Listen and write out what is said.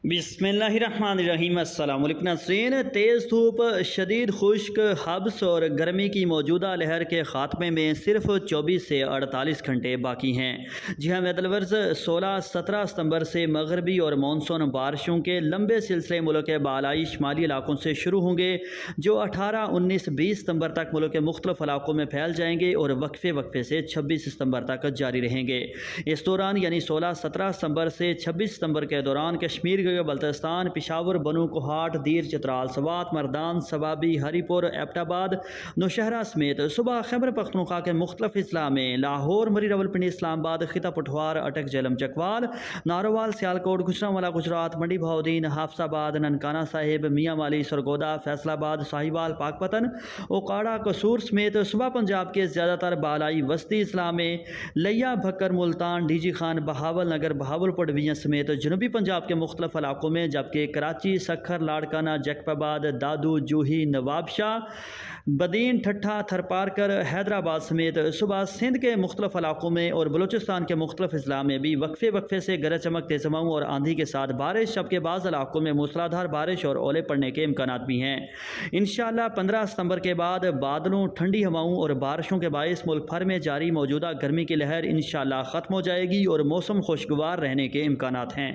بسم اللہ الرحمن الرحیم۔ السلام علیکم ناظرین۔ تیز دھوپ، شدید خشک، حبس اور گرمی کی موجودہ لہر کے خاتمے میں صرف 24 سے 48 گھنٹے باقی ہیں۔ جی ہاں، میدلورز 16-17 ستمبر سے مغربی اور مانسون بارشوں کے لمبے سلسلے ملک کے بالائی شمالی علاقوں سے شروع ہوں گے، جو 18، 19، 20 ستمبر تک ملک کے مختلف علاقوں میں پھیل جائیں گے اور وقفے سے 26 ستمبر تک جاری رہیں گے۔ اس دوران یعنی 16-17 ستمبر سے 26 ستمبر کے دوران کشمیر بلتستان، پشاور، بنو کوہاٹ، دیر، چترال، سوات، مردان، سوابی، ہری پور، ایبٹ آباد، نوشہرہ سمیت صوبہ خیبر پختونخوا کے مختلف اضلاع میں لاہور، مری راولپنڈی، اسلام آباد، خطہ پٹھوار، اٹک، جہلم، چکوال، ناروال، سیالکوٹ، گوجرانوالہ، گجرات، منڈی بہاؤدین، حافظ آباد، ننکانہ صاحب، میاں والی، سرگودا، فیصل آباد، ساہیوال، پاک پتن، اوکاڑا، قصور سمیت صوبہ پنجاب کے زیادہ تر بالائی وسطی اضلاع میں Layyah, Bhakkar, Multan, D G Khan, Bahawalnagar, Bahawalpur division سمیت جنوبی پنجاب کے مختلف علاقوں میں، جبکہ کراچی، سکھر، لاڑکانہ، جیکب آباد، دادو، جوہی، نواب شاہ، بدین، ٹھٹھہ، تھرپارکر، حیدرآباد سمیت صوبہ سندھ کے مختلف علاقوں میں اور بلوچستان کے مختلف اضلاع میں بھی وقفے سے گرج چمک، تیز ہواؤں اور آندھی کے ساتھ بارش، جبکہ بعض علاقوں میں موسلادھار بارش اور اولے پڑنے کے امکانات بھی ہیں۔ انشاءاللہ 15 ستمبر کے بعد بادلوں، ٹھنڈی ہواؤں اور بارشوں کے باعث ملک بھر میں جاری موجودہ گرمی کی لہر انشاءاللہ ختم ہو جائے گی اور موسم خوشگوار رہنے کے امکانات ہیں۔